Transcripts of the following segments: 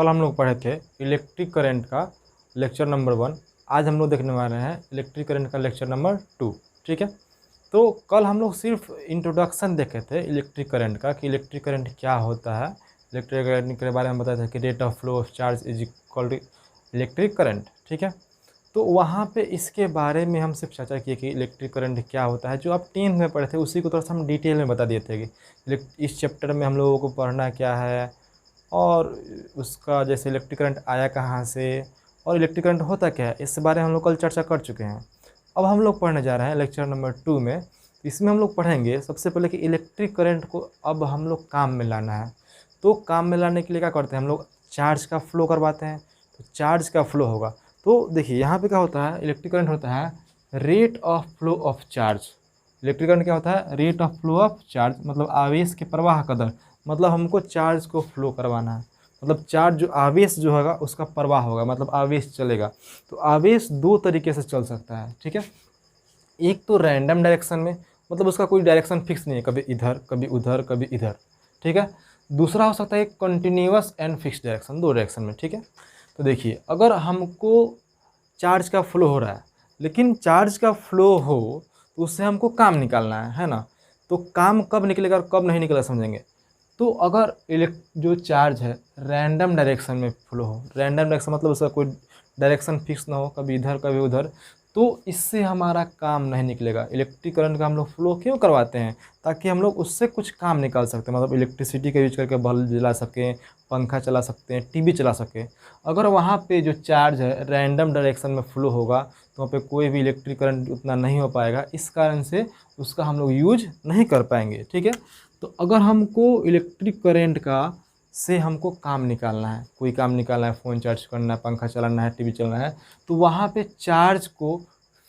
कल हम लोग पढ़े थे इलेक्ट्रिक करंट का लेक्चर नंबर 1। आज हम लोग देखने वाले हैं इलेक्ट्रिक करंट का लेक्चर नंबर 2। ठीक है, तो कल हम लोग सिर्फ इंट्रोडक्शन देखे थे इलेक्ट्रिक करंट का कि इलेक्ट्रिक करंट क्या होता है। इलेक्ट्रिक करंट के बारे में बताया था कि rate of flow of charge is equal to electric current. ठीक है, तो वहाँ पे इसके बारे में हम सिर्फ चर्चा किए कि इलेक्ट्रिक करंट क्या होता है। जो आप 10th में पढ़े थे उसी को थोड़ा सा हम डिटेल में बता दिए थे कि इस चैप्टर में हम लोगों को पढ़ना क्या है और उसका जैसे इलेक्ट्रिक करंट आया कहाँ से और इलेक्ट्रिक करंट होता क्या है, इस बारे में हम लोग कल चर्चा कर चुके हैं। अब हम लोग पढ़ने जा रहे हैं लेक्चर नंबर 2 में। इसमें हम लोग पढ़ेंगे सबसे पहले कि इलेक्ट्रिक करंट को अब हम लोग काम में लाना है। तो काम में लाने के लिए क्या करते हैं, हम लोग चार्ज का फ्लो करवाते हैं। तो चार्ज का फ्लो होगा, तो देखिए यहाँ पे क्या होता है, इलेक्ट्रिक करंट होता है rate of flow of charge. Electric current क्या होता है, rate of flow of charge, मतलब आवेश के प्रवाह का दर। मतलब हमको चार्ज को फ्लो करवाना है, मतलब चार्ज जो आवेश जो होगा उसका प्रवाह होगा, मतलब आवेश चलेगा। तो आवेश दो तरीके से चल सकता है। ठीक है, एक तो रैंडम डायरेक्शन में, मतलब उसका कोई डायरेक्शन फिक्स नहीं है, कभी इधर कभी उधर कभी इधर। ठीक है, दूसरा हो सकता है कंटिन्यूअस एंड फिक्स डायरेक्शन, दो डायरेक्शन में। ठीक है, तो देखिए अगर हमको चार्ज का फ्लो हो रहा है, लेकिन चार्ज का फ्लो हो तो उससे हमको काम निकालना है ना। तो काम कब निकलेगा और कब नहीं निकलेगा समझेंगे। तो अगर जो चार्ज है रैंडम डायरेक्शन में फ्लो हो, रैंडम डायरेक्शन मतलब उसका कोई डायरेक्शन फिक्स ना हो, कभी इधर कभी उधर, तो इससे हमारा काम नहीं निकलेगा। इलेक्ट्रिक करंट का हम लोग फ्लो क्यों करवाते हैं, ताकि हम लोग उससे कुछ काम निकाल सकते हैं, मतलब इलेक्ट्रिसिटी का यूज करके बल्ब जला सकें, पंखा चला सकते हैं, टीवी चला सकें। अगर वहाँ पे जो चार्ज है रैंडम डायरेक्शन में फ्लो होगा तो वहाँ पे कोई भी इलेक्ट्रिक करंट उतना नहीं हो पाएगा, इस कारण से उसका हम लोग यूज नहीं कर पाएंगे। ठीक है, तो अगर हमको इलेक्ट्रिक करंट का से हमको काम निकालना है, कोई काम निकालना है, फ़ोन चार्ज करना है, पंखा चलाना है, टीवी चलाना है, तो वहाँ पे चार्ज को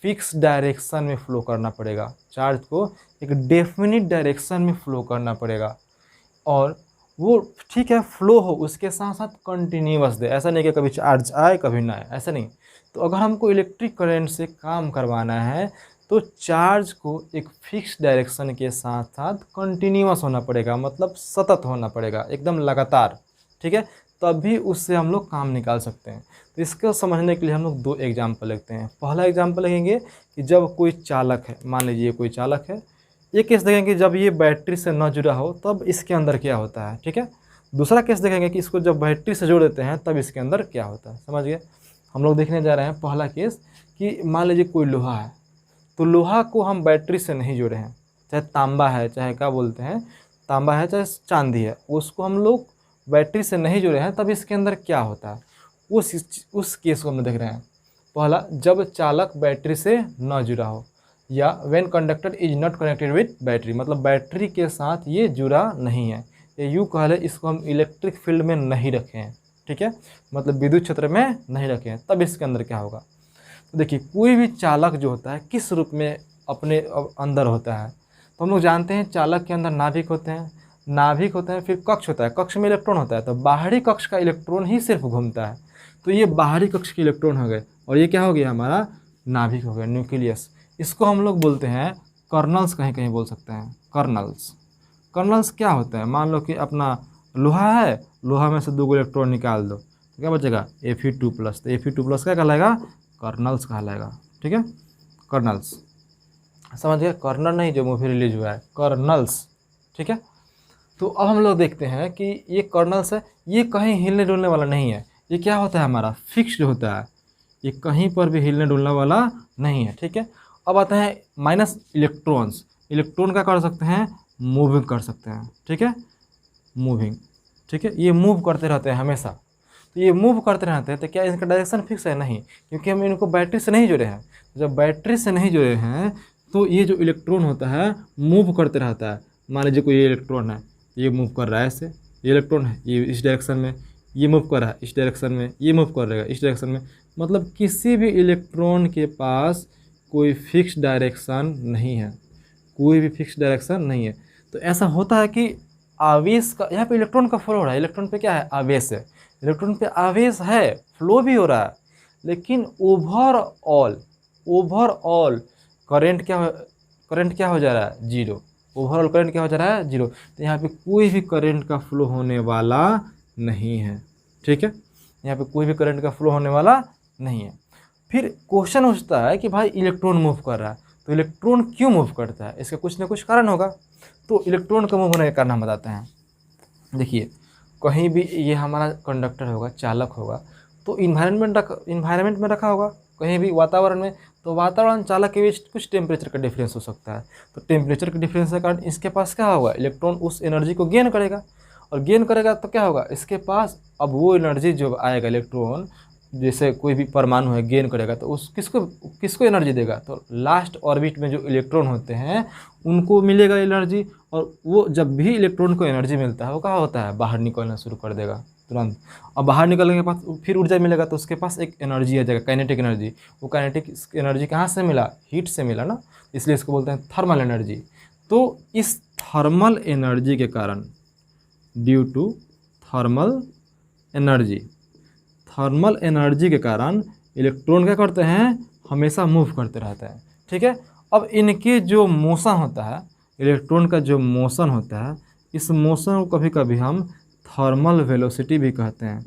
फिक्स डायरेक्शन में फ़्लो करना पड़ेगा। चार्ज को एक डेफिनिट डायरेक्शन में फ़्लो करना पड़ेगा और वो ठीक है फ्लो हो, उसके साथ साथ कंटिन्यूअस दे। ऐसा नहीं कि कभी चार्ज आए कभी ना आए, ऐसा नहीं। तो अगर हमको इलेक्ट्रिक करंट से काम करवाना है तो चार्ज को एक फिक्स डायरेक्शन के साथ साथ कंटिन्यूअस होना पड़ेगा, मतलब सतत होना पड़ेगा, एकदम लगातार। ठीक है, तभी उससे हम लोग काम निकाल सकते हैं। तो इसको समझने के लिए हम लोग दो एग्जाम्पल लिखते हैं। पहला एग्जाम्पल लिखेंगे कि जब कोई चालक है, मान लीजिए कोई चालक है। ये केस देखेंगे जब ये बैटरी से न जुड़ा हो तब इसके अंदर क्या होता है। ठीक है, दूसरा केस देखेंगे कि इसको जब बैटरी से जोड़ देते हैं तब इसके अंदर क्या होता है। समझ गए, हम लोग देखने जा रहे हैं पहला केस कि मान लीजिए कोई लोहा है, तो लोहा को हम बैटरी से नहीं जोड़े हैं, चाहे तांबा है, चाहे क्या बोलते हैं, तांबा है चाहे चांदी है, उसको हम लोग बैटरी से नहीं जोड़े हैं, तब इसके अंदर क्या होता है उस केस को हम देख रहे हैं। पहला, जब चालक बैटरी से न जुड़ा हो, या when conductor is not connected with battery, मतलब बैटरी के साथ ये जुड़ा नहीं है। ये यूँ कह ले, इसको हम इलेक्ट्रिक फील्ड में नहीं रखे हैं। ठीक है, मतलब विद्युत क्षेत्र में नहीं रखे हैं, तब इसके अंदर क्या होगा। तो देखिए कोई भी चालक जो होता है किस रूप में अपने अंदर होता है, तो हम लोग जानते हैं चालक के अंदर नाभिक होते हैं, नाभिक होता है, फिर कक्ष होता है, कक्ष में इलेक्ट्रॉन होता है। तो बाहरी कक्ष का इलेक्ट्रॉन ही सिर्फ घूमता है, तो ये बाहरी कक्ष के इलेक्ट्रॉन हो गए और ये क्या हो गया, हमारा नाभिक हो गया, न्यूक्लियस। इसको हम लोग बोलते हैं कर्नल्स, कहीं कहीं बोल सकते हैं कर्नल्स। कर्नल्स क्या होता है, मान लो कि अपना लोहा है, लोहा में से 2 इलेक्ट्रॉन निकाल दो तो क्या बचेगा, Fe2+। तो Fe2+ क्या कहलाएगा, कर्नल्स कहलाएगा। ठीक है, कर्नल्स, समझ गए, कर्नल नहीं जो मूवी रिलीज हुआ है, कर्नल्स। ठीक है, तो अब हम लोग देखते हैं कि ये कर्नल्स है, ये कहीं हिलने डुलने वाला नहीं है। ये क्या होता है, हमारा फिक्स्ड होता है, ये कहीं पर भी हिलने डुलने वाला नहीं है। ठीक है, अब आते हैं माइनस इलेक्ट्रॉन्स। इलेक्ट्रॉन क्या कर सकते हैं, मूविंग कर सकते हैं। ठीक है, मूविंग। ठीक है, ये मूव करते रहते हैं हमेशा। तो ये मूव करते रहते हैं, तो क्या इसका डायरेक्शन फिक्स है, नहीं, क्योंकि हम इनको बैटरी से नहीं जुड़े हैं। जब बैटरी से नहीं जुड़े हैं तो ये जो इलेक्ट्रॉन होता है मूव करते रहता है। मान लीजिए कोई ये इलेक्ट्रॉन है, ये मूव कर रहा है ऐसे, ये इलेक्ट्रॉन है, ये इस डायरेक्शन में, ये मूव कर रहा है इस डायरेक्शन में, ये मूव कर रहेगा इस डायरेक्शन में। मतलब किसी भी इलेक्ट्रॉन के पास कोई फिक्स डायरेक्शन नहीं है, कोई भी फिक्स डायरेक्शन नहीं है। तो ऐसा होता है कि आवेश का, यहाँ पे इलेक्ट्रॉन का फ्लो हो रहा है, इलेक्ट्रॉन पे क्या है, आवेश है, इलेक्ट्रॉन पे आवेश है, फ्लो भी हो रहा है, लेकिन ओवरऑल करंट क्या हो जा रहा है, जीरो। ओवरऑल करंट क्या हो जा रहा है, जीरो। तो यहाँ पे कोई भी करंट का फ्लो होने वाला नहीं है। ठीक है, यहाँ पे कोई भी करंट का फ्लो होने वाला नहीं है। फिर क्वेश्चन उठता है कि भाई इलेक्ट्रॉन मूव कर रहा है, तो इलेक्ट्रॉन क्यों मूव करता है, इसका कुछ ना कुछ कारण होगा। तो इलेक्ट्रॉन का मूव होने का कारण हम बताते हैं। देखिए, कहीं भी ये हमारा कंडक्टर होगा, चालक होगा, तो इन्वायरमेंट में रखा होगा, कहीं भी वातावरण में, तो वातावरण चालक के बीच कुछ टेम्परेचर का डिफरेंस हो सकता है। तो टेम्परेचर के डिफरेंस के कारण इसके पास क्या होगा, इलेक्ट्रॉन उस एनर्जी को गेन करेगा, और गेन करेगा तो क्या होगा इसके पास, अब वो एनर्जी जो आएगा इलेक्ट्रॉन, जैसे कोई भी परमाणु है गेन करेगा तो उस किसको एनर्जी देगा, तो लास्ट ऑर्बिट में जो इलेक्ट्रॉन होते हैं उनको मिलेगा एनर्जी। और वो जब भी इलेक्ट्रॉन को एनर्जी मिलता है वो क्या होता है, बाहर निकलना शुरू कर देगा तुरंत। और बाहर निकलने के पास फिर ऊर्जा मिलेगा, तो उसके पास एक एनर्जी आ जाएगा, काइनेटिक एनर्जी। वो काइनेटिक एनर्जी कहाँ से मिला, हीट से मिला ना, इसलिए इसको बोलते हैं थर्मल एनर्जी। तो इस थर्मल एनर्जी के कारण, due to thermal energy, thermal energy के कारण इलेक्ट्रॉन क्या करते हैं, हमेशा मूव करते रहते हैं। ठीक है, अब इनके जो मोशन होता है, इलेक्ट्रॉन का जो मोशन होता है, इस मोशन को कभी कभी हम थर्मल वेलोसिटी भी कहते हैं,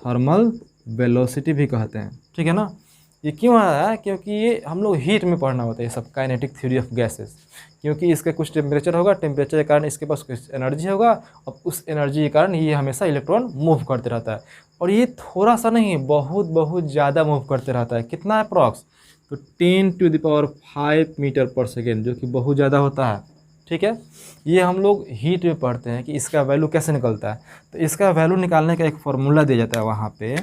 थर्मल वेलोसिटी भी कहते हैं। ठीक है ना, ये क्यों आया है, क्योंकि ये हम लोग हीट में पढ़ना होता है ये सब, काइनेटिक थ्योरी ऑफ गैसेस। क्योंकि इसका कुछ टेम्परेचर होगा, टेम्परेचर के कारण इसके पास कुछ एनर्जी होगा, और उस एनर्जी के कारण ये हमेशा इलेक्ट्रॉन मूव करते रहता है। और ये थोड़ा सा नहीं, बहुत बहुत ज़्यादा मूव करते रहता है। कितना अप्रॉक्स, तो 10⁵ मीटर पर सेकेंड, जो कि बहुत ज़्यादा होता है। ठीक है, ये हम लोग हीट में पढ़ते हैं कि इसका वैल्यू कैसे निकलता है। तो इसका वैल्यू निकालने का एक फॉर्मूला दिया जाता है वहाँ पे,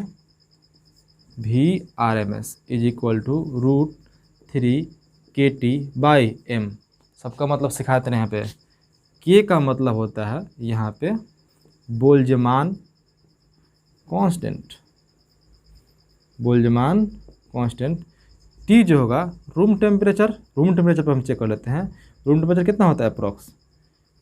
VRMS = √3kT/m। सबका मतलब सिखाते हैं यहाँ पे। के का मतलब होता है यहाँ पे Boltzmann constant, Boltzmann constant. T जो होगा रूम टेम्परेचर पर हम चेक कर लेते हैं, रूम टेम्परेचर कितना होता है अप्रॉक्स,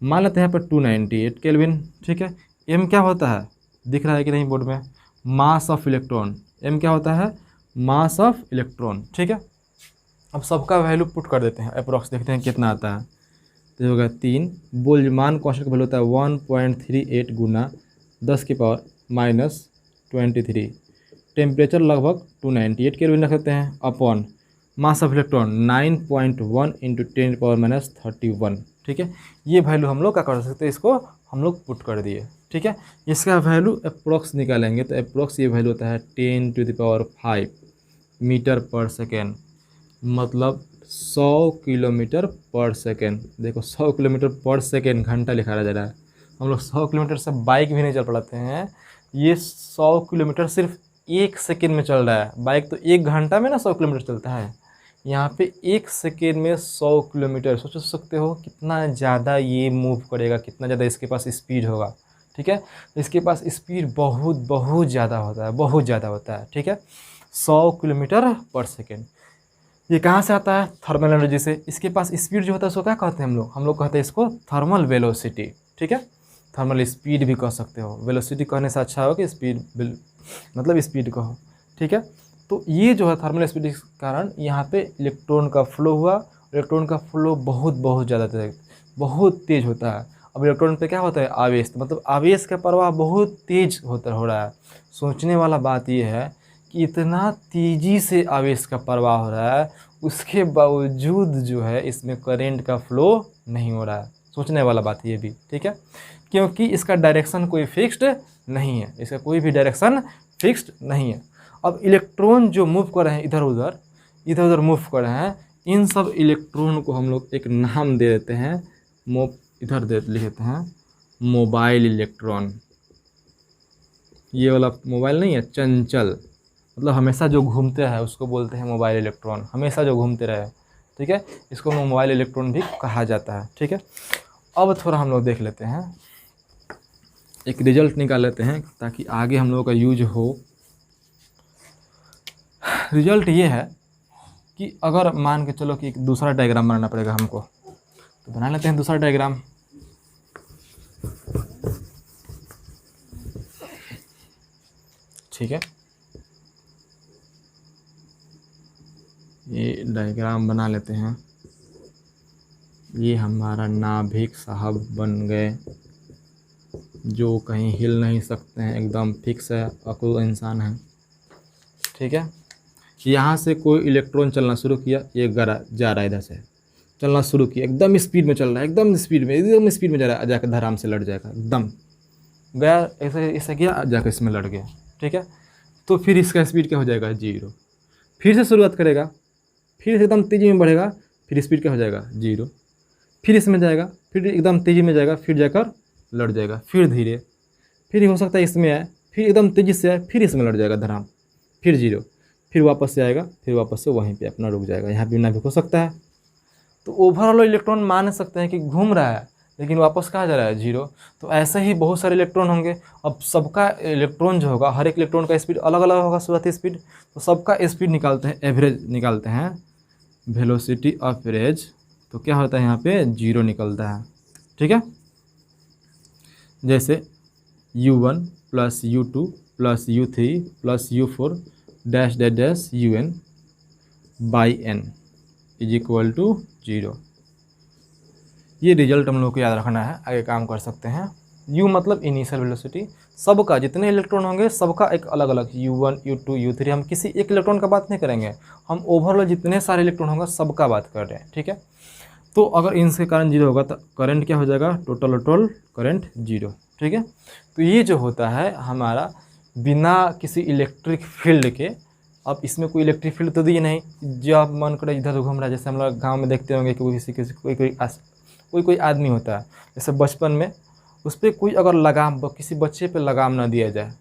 मान लेते हैं यहाँ पर 298 केल्विन। ठीक है, एम क्या होता है, दिख रहा है कि नहीं बोर्ड में, मास ऑफ इलेक्ट्रॉन। एम क्या होता है, मास ऑफ इलेक्ट्रॉन। ठीक है, अब सबका वैल्यू पुट कर देते हैं, अप्रॉक्स देखते हैं कितना आता है। तो होगा 3, बोल्ट्जमान कांस्टेंट का वैल्यू होता है 1.38 गुना 10⁻⁻23। टेम्परेचर लगभग 298 केल्विन रख सकते हैं, अपॉन मास ऑफ इलेक्ट्रॉन 9.1 × 10⁻31। ठीक है, ये वैल्यू हम लोग क्या कर सकते हैं, इसको हम लोग पुट कर दिए। ठीक है, इसका वैल्यू अप्रोक्स निकालेंगे तो अप्रोक्स ये वैल्यू होता है 10⁵ मीटर पर सेकेंड, मतलब 100 किलोमीटर पर सेकेंड। देखो 100 किलोमीटर पर सेकेंड घंटा लिखा जा रहा है। हम लोग 100 किलोमीटर से बाइक भी नहीं चल पाते हैं, ये 100 किलोमीटर सिर्फ 1 सेकेंड में चल रहा है। बाइक तो 1 घंटा में ना 100 किलोमीटर चलता है, यहाँ पे 1 सेकेंड में 100 किलोमीटर। सोच सकते हो कितना ज़्यादा ये मूव करेगा, कितना ज़्यादा इसके पास स्पीड होगा। ठीक है, इसके पास स्पीड बहुत बहुत ज़्यादा होता है, बहुत ज़्यादा होता है। ठीक है, 100 किलोमीटर पर सेकेंड। ये कहाँ से आता है, थर्मल एनर्जी से। इसके पास स्पीड जो होता है उसको क्या कहते हैं हम लोग कहते हैं इसको थर्मल वेलोसिटी। ठीक है, थर्मल स्पीड भी कह सकते हो, वेलोसिटी कहने से अच्छा हो कि स्पीड, मतलब स्पीड कहो। ठीक है, तो ये जो है थर्मल स्पीड के कारण यहाँ पे इलेक्ट्रॉन का फ्लो हुआ। इलेक्ट्रॉन का फ्लो बहुत बहुत ज़्यादा बहुत तेज़ होता है। अब इलेक्ट्रॉन पे क्या होता है, आवेश, मतलब आवेश का प्रवाह बहुत तेज हो रहा है। सोचने वाला बात यह है कि इतना तेज़ी से आवेश का प्रवाह हो रहा है, उसके बावजूद जो है इसमें करंट का फ्लो नहीं हो रहा है। सोचने वाला बात ये भी। ठीक है, क्योंकि इसका डायरेक्शन कोई फिक्स्ड नहीं है, इसका कोई भी डायरेक्शन फिक्स्ड नहीं है। अब इलेक्ट्रॉन जो मूव कर रहे हैं इधर उधर मूव कर रहे हैं, इन सब इलेक्ट्रॉन को हम लोग एक नाम दे देते हैं, इधर लिख देते हैं मोबाइल इलेक्ट्रॉन। ये वाला मोबाइल नहीं है, चंचल, मतलब हमेशा जो घूमते हैं उसको बोलते हैं मोबाइल इलेक्ट्रॉन, हमेशा जो घूमते रहे। ठीक है, इसको मोबाइल इलेक्ट्रॉन भी कहा जाता है। ठीक है, अब थोड़ा हम लोग देख लेते हैं, एक रिजल्ट निकाल लेते हैं ताकि आगे हम लोगों का यूज हो। रिजल्ट ये है कि अगर मान के चलो कि एक दूसरा डायग्राम बनाना पड़ेगा हमको, तो बना लेते हैं दूसरा डायग्राम। ठीक है, ये डायग्राम बना लेते हैं। ये हमारा नाभिक साहब बन गए, जो कहीं हिल नहीं सकते हैं, एकदम फिक्स है, अकुल इंसान है। ठीक है, यहाँ से कोई इलेक्ट्रॉन चलना शुरू किया, ये जा रहा है, इधर से चलना शुरू किया, एकदम स्पीड में चल रहा है, एकदम स्पीड में जा रहा है, जाकर धराम से लड़ जाएगा, एकदम गया, ऐसे किया, जाकर इसमें लड़ गया। ठीक है, तो फिर इसका स्पीड क्या हो जाएगा, 0। फिर से शुरुआत करेगा, फिर से एकदम तेज़ी में बढ़ेगा, फिर स्पीड क्या हो जाएगा, 0। फिर इसमें जाएगा, फिर एकदम तेज़ी में जाएगा, फिर जाकर लड़ जाएगा, फिर धीरे, फिर हो सकता है इसमें आए, फिर एकदम तेज़ी से आए, फिर इसमें लड़ जाएगा धराम, फिर 0, फिर वापस से आएगा, फिर वापस से वहीं पे अपना रुक जाएगा। यहाँ भी ना भी हो सकता है। तो ओवरऑल इलेक्ट्रॉन मान सकते हैं कि घूम रहा है, लेकिन वापस कहाँ जा रहा है, 0। तो ऐसे ही बहुत सारे इलेक्ट्रॉन होंगे। अब सबका इलेक्ट्रॉन जो होगा, हर एक इलेक्ट्रॉन का स्पीड अलग अलग होगा, शुरुआती स्पीड। तो सबका स्पीड निकालते हैं, एवरेज निकालते हैं, वेलोसिटी ऑफ एवरेज। तो क्या होता है यहाँ पे, 0 निकलता है। ठीक है, जैसे U1 plus U2 plus U3 plus U4 dash dash dash UN by n is equal to 0। ये रिजल्ट हम लोग को याद रखना है, आगे काम कर सकते हैं। U मतलब इनिशियल वेलोसिटी, सबका जितने इलेक्ट्रॉन होंगे सबका एक अलग अलग, U1 U2 U3, हम किसी एक इलेक्ट्रॉन का बात नहीं करेंगे, हम ओवरऑल जितने सारे इलेक्ट्रॉन होंगे सबका बात कर रहे हैं। ठीक है, तो अगर इनसे करंट 0 होगा तो करंट क्या हो जाएगा, टोटल करंट 0। ठीक है, तो ये जो होता है हमारा बिना किसी इलेक्ट्रिक फील्ड के, अब इसमें कोई इलेक्ट्रिक फील्ड तो दिए नहीं, जब मन करे इधर घूम रहा है। जैसे हम लोग गाँव में देखते होंगे कि कोई आदमी होता है, जैसे बचपन में उस पर कोई अगर लगाम, किसी बच्चे पे लगाम ना दिया जाए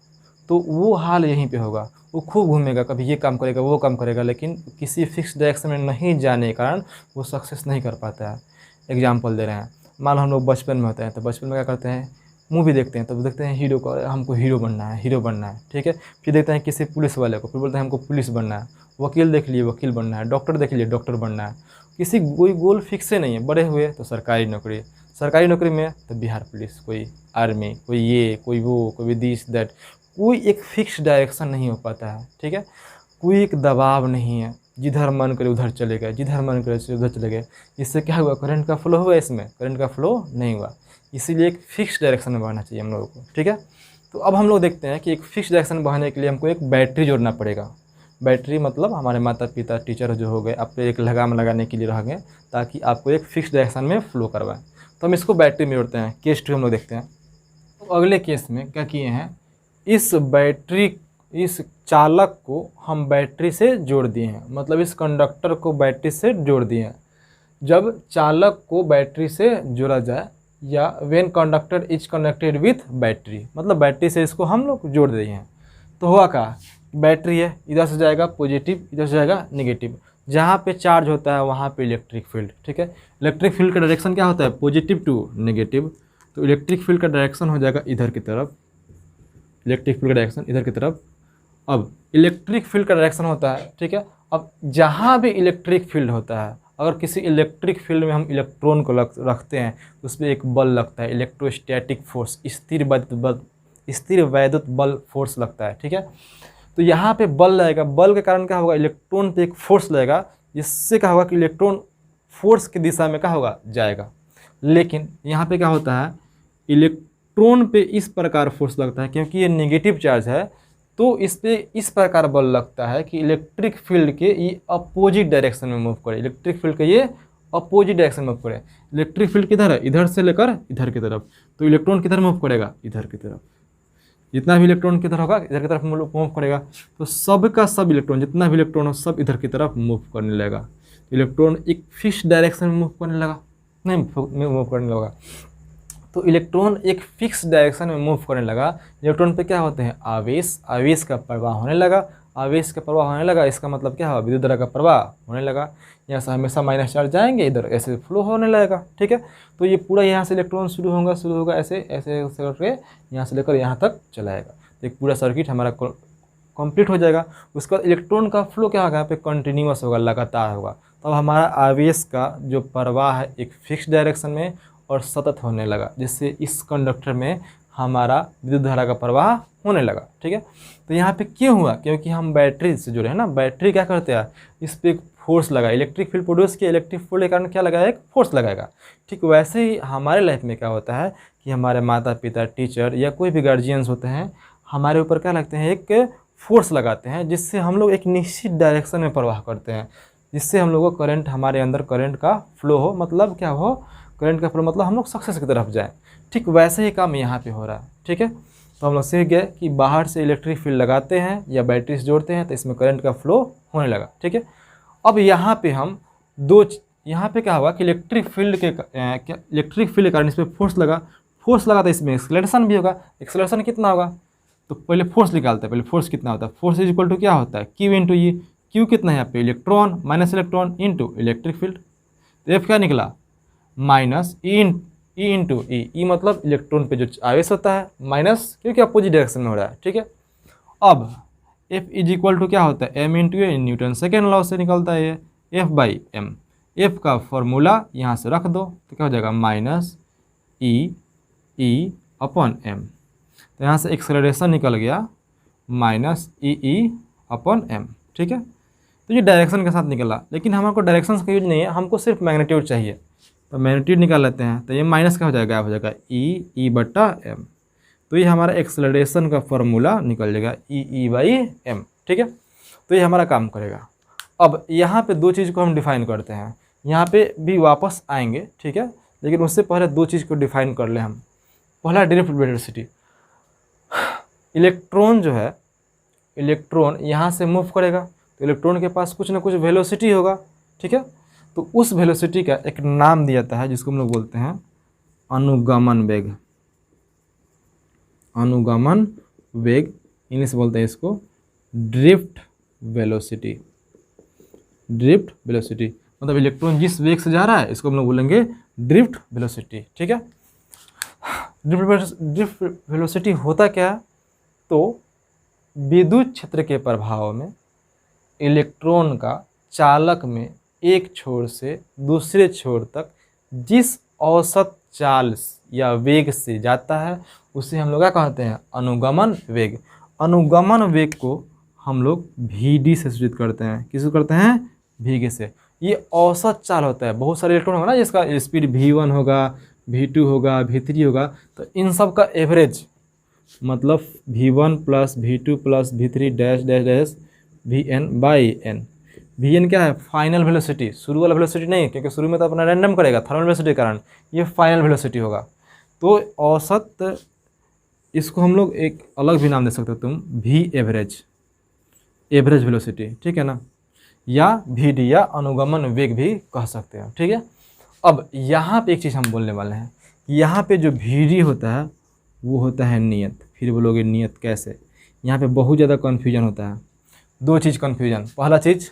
तो वो हाल यहीं पे होगा। वो खूब घूमेगा, कभी ये काम करेगा, वो काम करेगा, लेकिन किसी फिक्स डायरेक्शन में नहीं जाने के कारण वो सक्सेस नहीं कर पाता है। एग्जाम्पल दे रहे हैं, मान लो हम लोग बचपन में होते हैं, तो बचपन में क्या करते हैं, मूवी देखते हैं, तो देखते हैं हीरो को, हमको हीरो बनना है, हीरो बनना है। ठीक है, फिर देखते हैं किसी पुलिस वाले को, फिर बोलते हैं हमको पुलिस बनना है। वकील देख लिए, वकील बनना है। डॉक्टर देख लिए, डॉक्टर बनना है। किसी कोई गोल फिक्स नहीं है। बड़े हुए तो सरकारी नौकरी, सरकारी नौकरी में तो बिहार पुलिस, कोई आर्मी, कोई ये, कोई वो, कोई दिस दैट, कोई एक फिक्स डायरेक्शन नहीं हो पाता है। ठीक है, कोई एक दबाव नहीं है, जिधर मन करे उधर चले गए, जिधर मन करे उधर चले गए। इससे क्या हुआ, करंट का फ्लो हुआ, इसमें करंट का फ्लो नहीं हुआ। इसीलिए एक फिक्स डायरेक्शन में बहना चाहिए हम लोगों को। ठीक है, तो अब हम लोग देखते हैं कि एक फिक्स डायरेक्शन में बहने के लिए हमको एक बैटरी जोड़ना पड़ेगा। बैटरी मतलब हमारे माता पिता, टीचर जो हो गए, आप पे एक लगाम लगाने के लिए रह गए, ताकि आपको एक फिक्स डायरेक्शन में फ्लो करवाएं। तो हम इसको बैटरी में जोड़ते हैं। केस 2 हम लोग देखते हैं। तो अगले केस में क्या किए हैं, इस चालक को हम बैटरी से जोड़ दिए हैं, मतलब इस कंडक्टर को बैटरी से जोड़ दिए हैं। जब चालक को बैटरी से जोड़ा जाए, या when conductor is connected with battery, मतलब बैटरी से इसको हम लोग जोड़ दिए हैं, तो हुआ क्या, बैटरी है, इधर से जाएगा पॉजिटिव, इधर से जाएगा नेगेटिव। जहाँ पे चार्ज होता है वहाँ पे इलेक्ट्रिक फील्ड। ठीक है, इलेक्ट्रिक फील्ड का डायरेक्शन क्या होता है, पॉजिटिव टू नेगेटिव। तो इलेक्ट्रिक फील्ड का डायरेक्शन हो जाएगा इधर की तरफ, इलेक्ट्रिक फील्ड का डायरेक्शन इधर की तरफ। अब इलेक्ट्रिक फील्ड का डायरेक्शन होता है, ठीक है, अब जहाँ भी इलेक्ट्रिक फील्ड होता है, अगर किसी इलेक्ट्रिक फील्ड में हम इलेक्ट्रॉन को रखते हैं, उस पर एक बल लगता है, इलेक्ट्रोस्टैटिक फोर्स, स्थिर वैद्युत बल फोर्स लगता है। ठीक है, तो यहाँ पे बल लगेगा, बल के कारण क्या होगा, इलेक्ट्रॉन पे एक फोर्स लगेगा, जिससे क्या होगा कि इलेक्ट्रॉन फोर्स की दिशा में क्या होगा, जाएगा। लेकिन यहाँ पे क्या होता है, इलेक्ट्रॉन पे इस प्रकार फोर्स लगता है, क्योंकि ये नेगेटिव चार्ज है, तो इस पे इस प्रकार बल लगता है कि इलेक्ट्रिक फील्ड के ये अपोजिट डायरेक्शन में मूव करे, इलेक्ट्रिक फील्ड के ये अपोजिट डायरेक्शन में मूव करे। इलेक्ट्रिक फील्ड किधर है, इधर से लेकर इधर की तरफ, तो इलेक्ट्रॉन किधर मूव करेगा, इधर की तरफ। जितना भी इलेक्ट्रॉन किधर होगा, इधर की तरफ मूव करेगा। तो सब का सब इलेक्ट्रॉन, जितना भी इलेक्ट्रॉन हो, सब इधर की तरफ मूव करने लगेगा। इलेक्ट्रॉन एक फिक्स डायरेक्शन में मूव करने लगा, नहीं मूव करने लगा। तो इलेक्ट्रॉन एक फिक्स डायरेक्शन में मूव करने लगा। इलेक्ट्रॉन पे क्या होते हैं, आवेश, आवेश का प्रवाह होने लगा। आवेश का प्रवाह होने लगा, इसका मतलब क्या होगा, विद्युत धारा का प्रवाह होने लगा। यहाँ से हमेशा माइनस चार्ज जाएंगे, इधर ऐसे फ्लो होने लगेगा। ठीक है, तो ये पूरा यहाँ से इलेक्ट्रॉन शुरू होगा, ऐसे ऐसे करके यहाँ से लेकर यहाँ तक चलाएगा। तो एक पूरा सर्किट हमारा कंप्लीट हो जाएगा। उसके बाद इलेक्ट्रॉन का फ्लो क्या होगा, यहाँ पे कंटिन्यूअस होगा, लगातार होगा। तब हमारा आवेश का जो प्रवाह है एक फिक्स डायरेक्शन में और सतत होने लगा, जिससे इस कंडक्टर में हमारा विद्युत धारा का प्रवाह होने लगा। ठीक है, तो यहाँ पे क्यों हुआ, क्योंकि हम बैटरी से जुड़े हैं ना। बैटरी क्या करते हैं, इस पर एक फोर्स लगा, इलेक्ट्रिक फील्ड प्रोड्यूस किया, इलेक्ट्रिक फील्ड के कारण क्या लगाया, एक फोर्स लगाएगा। ठीक वैसे ही हमारे लाइफ में क्या होता है कि हमारे माता पिता, टीचर या कोई भी गार्जियंस होते हैं, हमारे ऊपर क्या लगते हैं, एक फोर्स लगाते हैं, जिससे हम लोग एक निश्चित डायरेक्शन में प्रवाह करते हैं, जिससे हम लोगों को करंट, हमारे अंदर करंट का फ्लो हो, मतलब क्या हो, करंट का फ्लो मतलब हम लोग सक्सेस की तरफ जाएं। ठीक वैसे ही काम यहाँ पे हो रहा है। ठीक है, तो हम लोग सीख गए कि बाहर से इलेक्ट्रिक फील्ड लगाते हैं या बैटरी से जोड़ते हैं तो इसमें करंट का फ्लो होने लगा। ठीक है, अब यहाँ पे हम यहाँ पे क्या होगा कि इलेक्ट्रिक फील्ड के कारण इस पर फोर्स लगा तो इसमें एक्सेलरेशन भी होगा। एक्सेलरेशन कितना होगा, तो पहले फोर्स निकालते हैं। पहले फोर्स कितना होता है, फोर्स इज इक्वल टू क्या होता है, क्यू इंटू ई। क्यू कितना है यहाँ पे, electron minus electron into electric field. तो एफ क्या निकला, माइनस ई इंटू ई मतलब इलेक्ट्रॉन पे जो आवेश होता है, माइनस क्योंकि अपोजिट डायरेक्शन में हो रहा है। ठीक है, अब एफ इज इक्वल टू क्या होता है, एम इंटू ए, न्यूटन सेकेंड लॉ से निकलता है ये, एफ बाई एम। एफ का फॉर्मूला यहाँ से रख दो तो क्या हो जाएगा, माइनस ई अपॉन एम। तो यहाँ से एक्सेलरेशन निकल गया माइनस ई अपॉन एम। ठीक है, तो ये डायरेक्शन के साथ निकला, लेकिन हमको डायरेक्शन का यूज नहीं है, हमको सिर्फ मैग्नीट्यूड चाहिए। तो मैग्नीट्यूड निकाल लेते हैं, तो ये माइनस क्या हो जाएगा, गायब हो जाएगा, ई बटा एम। तो ये हमारा एक्सेलरेशन का फॉर्मूला निकल जाएगा, ई बाई एम। ठीक है, तो ये हमारा काम करेगा। अब यहाँ पे दो चीज़ को हम डिफाइन करते हैं, यहाँ पे भी वापस आएंगे। ठीक है, लेकिन उससे पहले दो चीज़ को डिफाइन कर ले हम। पहला ड्रिफ्ट वेलोसिटी, इलेक्ट्रॉन जो है, इलेक्ट्रॉन यहाँ से मूव करेगा तो इलेक्ट्रॉन के पास कुछ ना कुछ वेलोसिटी होगा। ठीक है, तो उस वेलोसिटी का एक नाम दिया जाता है जिसको हम लोग बोलते हैं अनुगमन वेग। अनुगमन वेग इंग्लिश बोलते हैं इसको ड्रिफ्ट वेलोसिटी। ड्रिफ्ट वेलोसिटी मतलब इलेक्ट्रॉन जिस वेग से जा रहा है इसको हम लोग बोलेंगे ड्रिफ्ट वेलोसिटी। ठीक है, ड्रिफ्ट वेलोसिटी होता क्या है, तो विद्युत क्षेत्र के प्रभाव में इलेक्ट्रॉन का चालक में एक छोर से दूसरे छोर तक जिस औसत चाल या वेग से जाता है उसे हम लोग क्या कहते हैं, अनुगमन वेग। अनुगमन वेग को हम लोग VD से सूचित करते हैं। किसको करते हैं, VD से। ये औसत चाल होता है, बहुत सारे इलेक्ट्रॉन होगा ना जिसका स्पीड V1 होगा, V2 होगा, V3 होगा, तो इन सब का एवरेज मतलब V1 plus V2 plus V3 dash dash dash Vn by n. Vn क्या है, फाइनल वेलोसिटी, शुरू वाला वेलोसिटी नहीं, क्योंकि शुरू में तो अपना रैंडम करेगा थर्मल वेलोसिटी के कारण, ये फाइनल वेलोसिटी होगा। तो औसत, इसको हम लोग एक अलग भी नाम दे सकते हो तुम, V एवरेज, एवरेज वेलोसिटी। ठीक है ना, या VD या अनुगमन वेग भी कह सकते हो। ठीक है, अब यहाँ पे एक चीज़ हम बोलने वाले हैं, यहाँ पे जो VD होता है वो होता है नियत। फिर बोलोगे नियत कैसे, यहाँ पे बहुत ज़्यादा कन्फ्यूजन होता है। दो चीज़ कन्फ्यूजन, पहला चीज़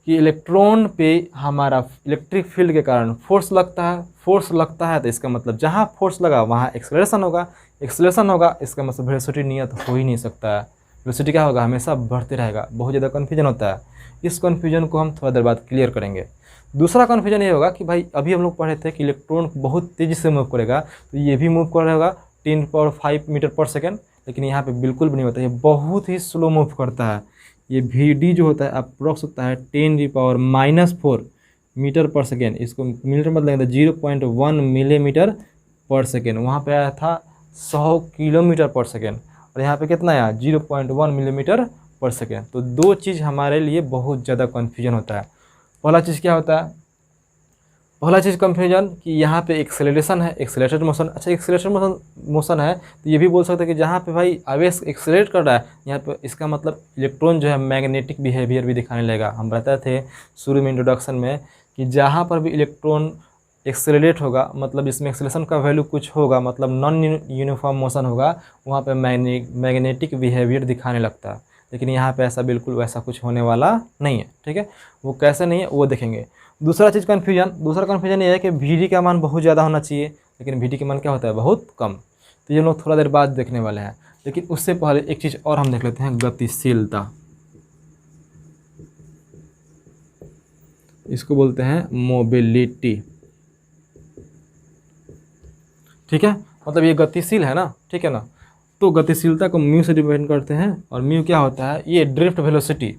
कि इलेक्ट्रॉन पे हमारा इलेक्ट्रिक फील्ड के कारण फोर्स लगता है। फोर्स लगता है तो इसका मतलब जहाँ फोर्स लगा वहाँ एक्सेलरेशन होगा, एक्सेलरेशन होगा इसका मतलब वेलोसिटी नियत हो ही नहीं सकता है। वेलोसिटी क्या होगा, हमेशा बढ़ते रहेगा। बहुत ज़्यादा कन्फ्यूजन होता है, इस कन्फ्यूजन को हम थोड़ा देर बाद क्लियर करेंगे। दूसरा कन्फ्यूजन ये होगा कि भाई अभी हम लोग पढ़े थे कि इलेक्ट्रॉन बहुत तेज़ी से मूव करेगा, तो ये भी मूव कर रहा होगा 10⁵ मीटर पर सेकेंड, लेकिन यहाँ पे बिल्कुल भी नहीं होता, ये बहुत ही स्लो मूव करता है। ये VD जो होता है अप्रोक्स होता है 10⁻⁻⁴ मीटर पर सेकेंड। इसको मीटर मतलब लगेगा 0.1 मिलीमीटर पर सेकेंड। वहाँ पे आया था 100 किलोमीटर पर सेकेंड, और यहाँ पे कितना आया 0.1 मिलीमीटर पर सेकेंड। तो दो चीज़ हमारे लिए बहुत ज़्यादा कन्फ्यूजन होता है। पहला चीज़ क्या होता है, पहला चीज़ कन्फ्यूजन कि यहाँ पे एक्सेलरेशन है, एक्सेलरेटेड मोशन। अच्छा, एक्सेलरेटेड मोशन है तो ये भी बोल सकते हैं कि जहाँ पे भाई आवेश एक्सेलरेट कर रहा है यहाँ पे, इसका मतलब इलेक्ट्रॉन जो है मैग्नेटिक बिहेवियर भी दिखाने लगेगा। हम बताए थे शुरू में इंट्रोडक्शन में कि जहाँ पर भी इलेक्ट्रॉन एक्सेलरेट होगा मतलब इसमें एक्सेलरेशन का वैल्यू कुछ होगा, मतलब नॉन यूनिफॉर्म मोशन होगा, वहाँ पर मैग्नेटिक बिहेवियर दिखाने लगता है। लेकिन यहाँ पे ऐसा बिल्कुल वैसा कुछ होने वाला नहीं है। ठीक है, वो कैसे नहीं है वो देखेंगे। दूसरा कन्फ्यूजन ये है कि VD का मान बहुत ज़्यादा होना चाहिए, लेकिन VD का मान क्या होता है, बहुत कम। तो ये लोग थोड़ा देर बाद देखने वाले हैं, लेकिन उससे पहले एक चीज़ और हम देख लेते हैं, गतिशीलता। इसको बोलते हैं मोबिलिटी। ठीक है, मतलब ये गतिशील है ना, ठीक है ना। तो गतिशीलता को म्यू से डिपेंड करते हैं, और म्यू क्या होता है, ये ड्रिफ्ट वेलोसिटी।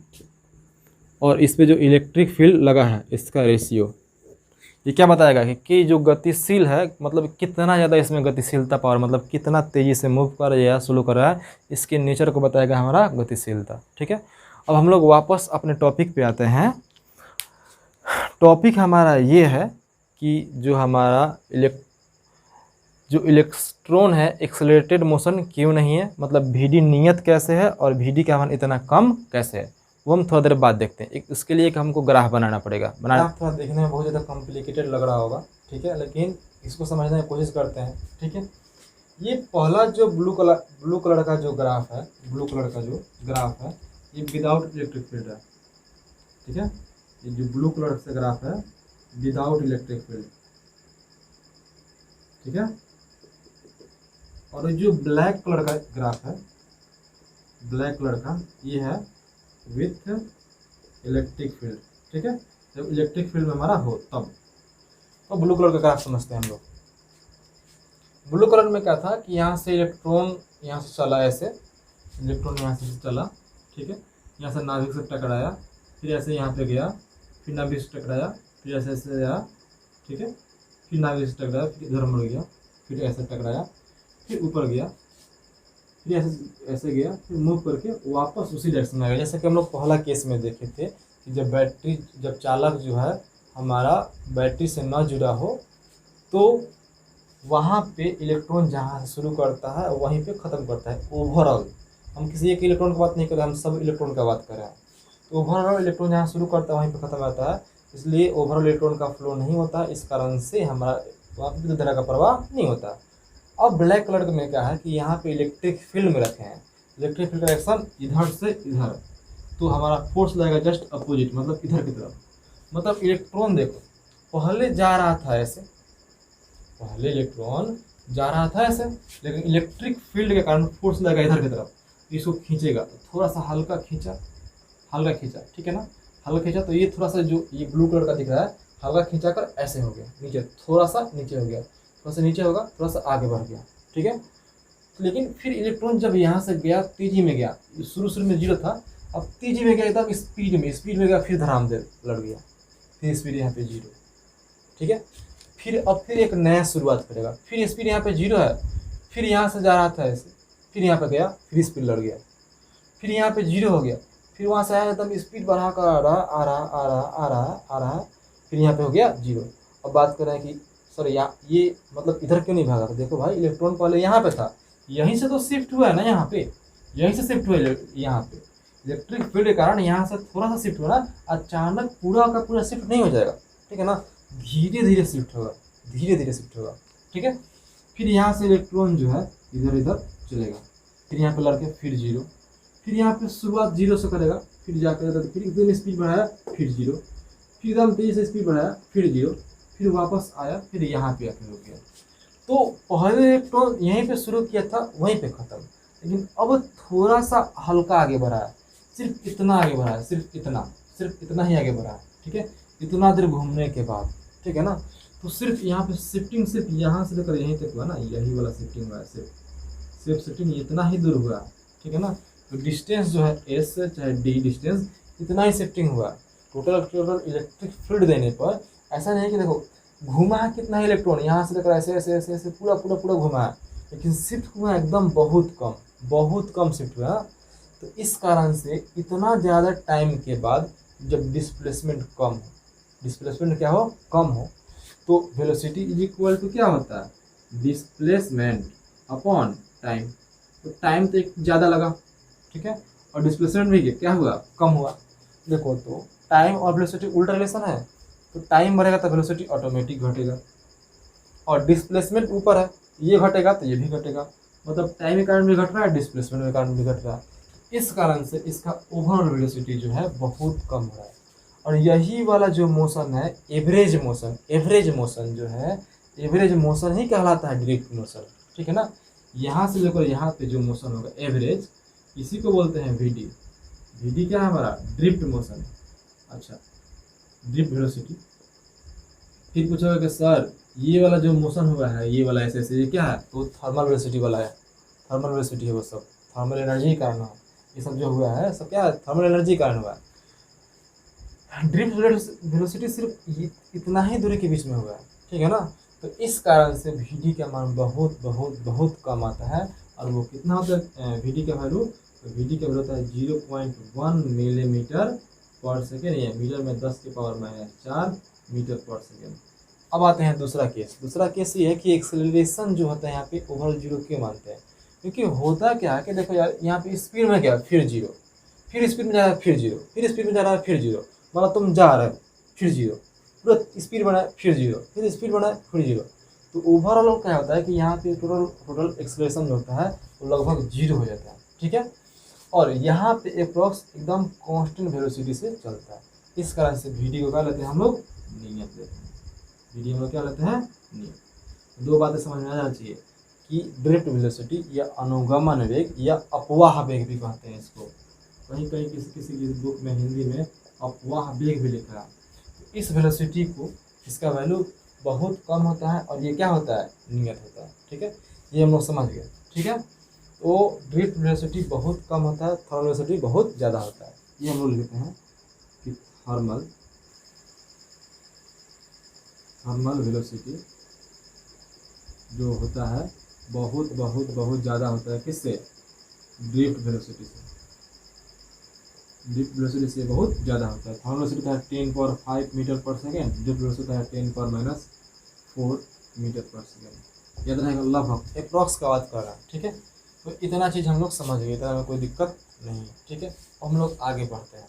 और इस पे जो इलेक्ट्रिक फील्ड लगा है इसका रेशियो, ये क्या बताएगा कि जो गतिशील है मतलब कितना ज़्यादा इसमें गतिशीलता पावर, मतलब कितना तेज़ी से मूव कर रहा है या स्लो कर रहा है, इसके नेचर को बताएगा हमारा गतिशीलता। ठीक है, अब हम लोग वापस अपने टॉपिक पे आते हैं। टॉपिक हमारा ये है कि जो हमारा जो इलेक्ट्रॉन है एक्सेलरेटेड मोशन क्यों नहीं है, मतलब वीडी नियत कैसे है और वीडी का मान इतना कम कैसे है, वो हम थोड़ा देर बाद देखते हैं। इसके लिए एक हमको ग्राफ बनाना पड़ेगा। थोड़ा देखने में बहुत ज़्यादा कॉम्प्लिकेटेड लग रहा होगा, ठीक है, लेकिन इसको समझने की कोशिश करते हैं। ठीक है, ये पहला जो ब्लू कलर का जो ग्राफ है, ब्लू कलर का जो ग्राफ है, ये विदाउट इलेक्ट्रिक फील्ड है। ठीक है, ये जो ब्लू कलर से ग्राफ है विदाउट इलेक्ट्रिक फील्ड। ठीक है, और जो ब्लैक कलर का ग्राफ है, ब्लैक कलर का, ये है विथ इलेक्ट्रिक फील्ड। ठीक है, जब इलेक्ट्रिक फील्ड में हमारा हो तब। तो ब्लू कलर का ग्राफ समझते हैं हम लोग। ब्लू कलर में क्या था कि यहाँ से इलेक्ट्रॉन यहाँ से चला, ऐसे इलेक्ट्रॉन यहाँ से चला। ठीक है, यहाँ से नाभिक से टकराया, फिर ऐसे यहाँ पे गया, फिर नाभिक से टकराया, फिर ऐसे ऐसे गया। ठीक है, फिर नाभिक से टकराया, फिर इधर मुड़ गया, फिर ऐसे टकराया, फिर ऊपर गया, फिर ऐसे ऐसे गया, फिर मूव करके वापस उसी डायरेक्शन में आ गया। जैसे कि हम लोग पहला केस में देखे थे कि जब चालक जो है हमारा बैटरी से न जुड़ा हो तो वहाँ पे इलेक्ट्रॉन जहाँ से शुरू करता है वहीं पे ख़त्म करता है। ओवरऑल हम किसी एक इलेक्ट्रॉन की बात नहीं कर रहे, हम सब इलेक्ट्रॉन का बात कर रहे हैं। तो ओवरऑल इलेक्ट्रॉन जहाँ शुरू करता है वहीं पे ख़त्म रहता है, इसलिए ओवरऑल इलेक्ट्रॉन का फ्लो नहीं होता। इस कारण से हमारा वहाँ पर विद्युत धारा का प्रवाह नहीं होता। अब ब्लैक कलर में क्या है कि यहाँ पे इलेक्ट्रिक फील्ड में रखे हैं, इलेक्ट्रिक फील्ड का डायरेक्शन इधर से इधर, तो हमारा फोर्स लगेगा जस्ट अपोजिट, मतलब इधर की तरफ। मतलब इलेक्ट्रॉन देखो पहले जा रहा था ऐसे, पहले इलेक्ट्रॉन जा रहा था ऐसे, लेकिन इलेक्ट्रिक फील्ड के कारण फोर्स लगेगा इधर की तरफ, इसको खींचेगा। तो थोड़ा सा हल्का खींचा, हल्का खींचा, ठीक है ना, हल्का खींचा तो ये थोड़ा सा जो ये ब्लू कलर का दिख रहा है हल्का खींचा कर ऐसे हो गया नीचे, थोड़ा सा नीचे हो गया, थोड़ा सा नीचे होगा, थोड़ा सा आगे बढ़ गया। ठीक है, लेकिन फिर इलेक्ट्रॉन जब यहाँ से गया तेजी में गया, शुरू में जीरो था, अब तेजी में गया एकदम स्पीड में गया, फिर धड़ाम से लड़ गया, फिर स्पीड यहाँ पे जीरो। ठीक है, फिर एक नया शुरुआत करेगा, फिर स्पीड यहाँ पे जीरो है, फिर यहाँ से जा रहा था ऐसे, फिर यहाँ पे गया, फिर स्पीड लड़ गया, फिर यहाँ पे जीरो हो गया, फिर वहाँ से आया एकदम स्पीड बढ़ा कर आ रहा, फिर यहाँ पे हो गया जीरो। अब बात कर रहे हैं कि सर ये मतलब इधर क्यों नहीं भागा? तो देखो भाई इलेक्ट्रॉन पहले यहाँ पे था, यहीं से तो शिफ्ट हुआ है ना, यहाँ पे यहीं से शिफ्ट हुआ है, यहाँ पे इलेक्ट्रिक फील्ड के कारण यहाँ से थोड़ा सा शिफ्ट हुआ ना, अचानक पूरा का पूरा शिफ्ट नहीं हो जाएगा। ठीक है ना, धीरे धीरे शिफ्ट होगा, धीरे धीरे शिफ्ट होगा। ठीक है, फिर यहाँ से इलेक्ट्रॉन जो है इधर इधर चलेगा, फिर यहाँ पे लड़के फिर जीरो, फिर यहाँ पे शुरुआत जीरो से करेगा, फिर जाकर फिर एकदम स्पीड बढ़ाया, फिर जीरो, फिर एकदम तेजी से स्पीड बढ़ाया, फिर जीरो, फिर वापस आया, फिर यहाँ पे आके रुक गया। तो पहले इलेक्ट्रॉन यहीं पे शुरू किया था वहीं पे ख़त्म, लेकिन अब थोड़ा सा हल्का आगे बढ़ा है, सिर्फ इतना आगे बढ़ा है, सिर्फ इतना ही आगे बढ़ा है। ठीक है, इतना देर घूमने के बाद, ठीक है ना, तो सिर्फ यहाँ पे शिफ्टिंग सिर्फ यहाँ से लेकर यहीं तक हुआ ना, यही वाला शिफ्टिंग हुआ है, सिर्फ शिफ्टिंग इतना ही दूर हुआ। ठीक है ना, तो डिस्टेंस जो है एस चाहे डी डिस्टेंस इतना ही शिफ्टिंग हुआ। टोटल इलेक्ट्रिक फील्ड देने पर ऐसा नहीं है कि देखो घुमा है कितना ही इलेक्ट्रॉन, यहाँ से लेकर ऐसे ऐसे ऐसे ऐसे पूरा घुमा है, लेकिन शिफ्ट हुआ एकदम बहुत कम शिफ्ट हुआ। तो इस कारण से इतना ज़्यादा टाइम के बाद जब डिस्प्लेसमेंट कम हो, डिस्प्लेसमेंट क्या हो, कम हो, तो वेलोसिटी इज इक्वल टू क्या होता है, डिस्प्लेसमेंट अपॉन टाइम। तो टाइम तो एक ज़्यादा लगा, ठीक है, और डिस्प्लेसमेंट भी क्या हुआ, कम हुआ। देखो तो टाइम और वेलोसिटी उल्टा रिलेशन है, तो टाइम बढ़ेगा तो वेलोसिटी ऑटोमेटिक घटेगा, और डिस्प्लेसमेंट ऊपर है, ये घटेगा तो ये भी घटेगा, मतलब टाइम के कारण भी घट रहा है, डिस्प्लेसमेंट के कारण भी घट रहा है। इस कारण से इसका ओवरऑल वेलोसिटी जो है बहुत कम हो रहा है। और यही वाला जो मोशन है एवरेज मोशन जो है, एवरेज मोशन ही कहलाता है ड्रिफ्ट मोशन। ठीक है ना, यहाँ से लेकर यहाँ पे जो मोशन होगा एवरेज, इसी को बोलते हैं वीडी। वीडी क्या है हमारा, ड्रिफ्ट मोशन। अच्छा, ड्रिफ्ट वेलोसिटी। फिर पूछोगे कि सर ये वाला जो मोशन हुआ है, ये वाला ऐसे ऐसे, ये क्या है, तो थर्मल वेलोसिटी वाला है, थर्मल वेलोसिटी है वो सब, थर्मल एनर्जी के कारण है ये सब जो हुआ है, सब क्या है, थर्मल एनर्जी के कारण हुआ है। ड्रिफ्ट वेलोसिटी सिर्फ इतना ही दूरी के बीच में होगा, ठीक है ना। तो इस कारण से वी का मान बहुत बहुत बहुत कम आता है। और वो कितना होता है वी का वैल्यू, तो वी का वैल्यू होता है 0.1 मिलीमीटर पर सेकेंड, या मीटर में 10⁻⁴ मीटर पर सेकेंड। अब आते हैं दूसरा केस। दूसरा केस ये है कि एक्सेलरेशन जो होता है यहाँ पे ओवरऑल जीरो क्यों मानते हैं, क्योंकि होता क्या है कि देखो यार, यहाँ पे स्पीड में क्या फिर जीरो, फिर स्पीड में जा रहा है फिर जीरो, फिर स्पीड में जा रहा है फिर जीरो, मतलब तुम जा रहे हो फिर जीरो, पूरा स्पीड बढ़ा है फिर जीरो, फिर स्पीड बढ़ा है फिर जीरो। तो ओवरऑल क्या होता है कि यहाँ पे टोटल एक्सेलरेशन जो होता है वो लगभग जीरो हो जाता है, ठीक है। और यहाँ पे अप्रॉक्स एकदम कांस्टेंट वेलोसिटी से चलता है। इस कारण से वी को क्या लेते हैं हम लोग, नियत लेते हैं। वी हम लोग क्या लेते हैं, नियत। दो बातें समझ में आ जानी चाहिए कि ड्रिफ्ट वेलोसिटी या अनुगमन वेग या अपवाह वेग भी कहते हैं इसको। कहीं कहीं किसी की बुक में हिंदी में अपवाह वेग भी लिखा है। तो इस वेलोसिटी को, इसका वैल्यू बहुत कम होता है और ये क्या होता है, नियत होता है, ठीक है। ये हम लोग समझ गए, ठीक है। तो ड्रिफ्ट वेलोसिटी बहुत कम होता है, थर्मल वेलोसिटी बहुत ज़्यादा होता है। ये हम लोग लिखते हैं कि थर्मल वेलोसिटी जो होता है बहुत बहुत बहुत ज़्यादा होता है, किससे, ड्रिफ्ट वेलोसिटी से। ड्रिफ्ट वेलोसिटी से बहुत ज़्यादा होता है। थर्मल वेलोसिटी होता है 10⁵ मीटर पर सेकेंड, ड्रिफ्ट वेलोसिटी होता है 10⁻⁴ मीटर पर सेकेंड। याद रहेगा, लगभग अप्रॉक्स का बात कर रहा है, ठीक है। तो इतना चीज़ हम लोग समझ गए, इतना में कोई दिक्कत नहीं है, ठीक है। हम लोग आगे बढ़ते हैं।